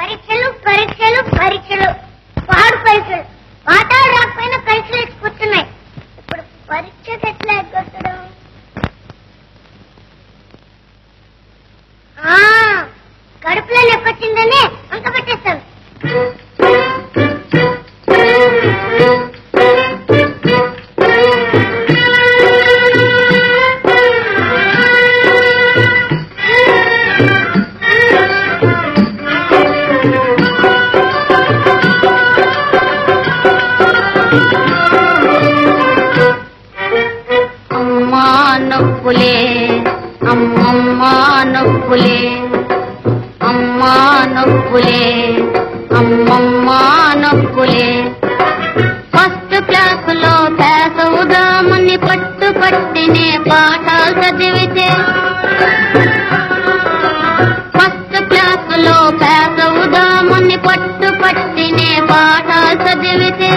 పరీక్షలు పరీక్షలు పరీక్షలు పాడు పరీక్షలు పాఠాలు రాకపోయినా పరీక్షలు ఇచ్చుకుంటున్నాయి. ఇప్పుడు పరీక్షకు ఎట్లా ఎగ్గొట్టడం? కడుపులో లెక్కొచ్చిందని అంక పెట్టేస్తాను. అమ్మా నొప్పులే అమ్మమ్మ నొప్పులే, అమ్మా నొప్పులే అమ్మమ్మ నొప్పులే. ఫస్ట్ క్లాసులో పాస్ అవుదామని పట్టు పట్టినే పాఠాలు చదివితే, ఫస్ట్ క్లాసులో పాస్ అవుదామని పట్టు పట్టినే పాఠాలు చదివితే,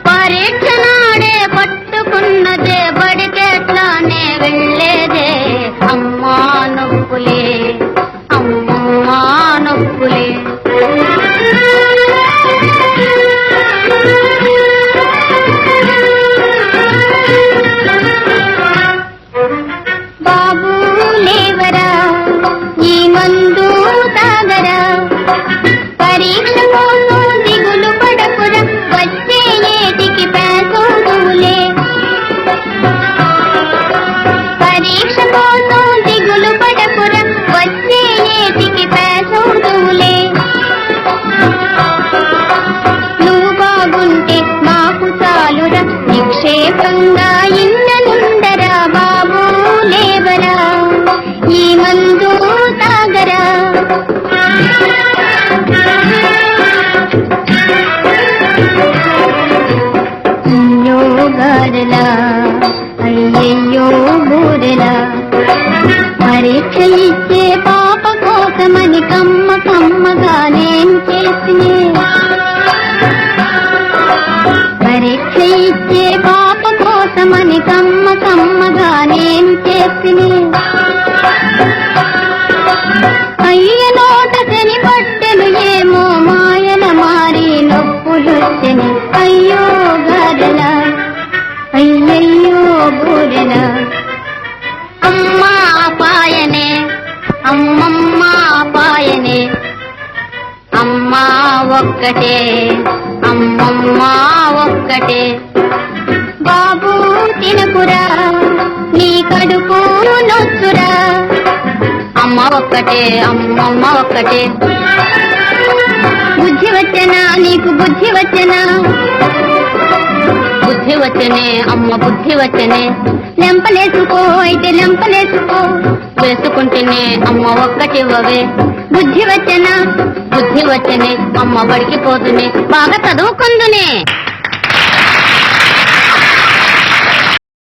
పరీక్ష నాడే పట్టుకున్నదే బడికెట్లానే వెళ్ళేదే. అమ్మా నొప్పులే అమ్మమ్మ నొప్పులే. బాబు లేవరా ఈ మందు తాగరా, పరీక్ష కోసం దిగులు పడకురా, వచ్చే ఏటికి పేసోదులే. పరీక్ష కోసం దిగులు పడకురా, వచ్చే ఏటికి పేసోదులే. నువ్వు బాగుంటే మాకు చాలురా, నిక్షేపంగా ఇండనుండరా. బాబు లేవరా ఈ మందు తాగరా. అయ్యో గారెలా అయ్యయ్యో బూరెలా, పరీక్ష ఇచ్చే పాప కోసమని కమ్మ కమ్మగా నేను చేసినే. పరీక్ష ఇచ్చే పాప కోసమని కమ్మ కమ్మగా నేను చేసినే. అయ్య నోట శని పట్టెను ఏమో మాయల మారి నొప్పులొచ్చని. అయ్యో గారెలా అయ్యయ్యో బూరెలా. అమ్మా పాయనే అమ్మమ్మ పాయనే, అమ్మా ఒక్కటే అమ్మమ్మ ఒక్కటే. బాబు తినకురా నీ కడుపు నొచ్చురా, అమ్మ ఒక్కటే అమ్మమ్మ ఒక్కటే. బుద్ధి వచ్చనా నీకు బుద్ధి వచ్చనా, బుద్ధి వచ్చనే అమ్మ బుద్ధి వచ్చనే. లెంపలేసుకో అయితే లెంపలేసుకో, వేసుకుంటేనే అమ్మ ఒక్కటివ్వవే. బుద్ధి వచ్చనా బుద్ధి వచ్చనే అమ్మ బడికి పోతునే, బాగా చదువుకుందునే.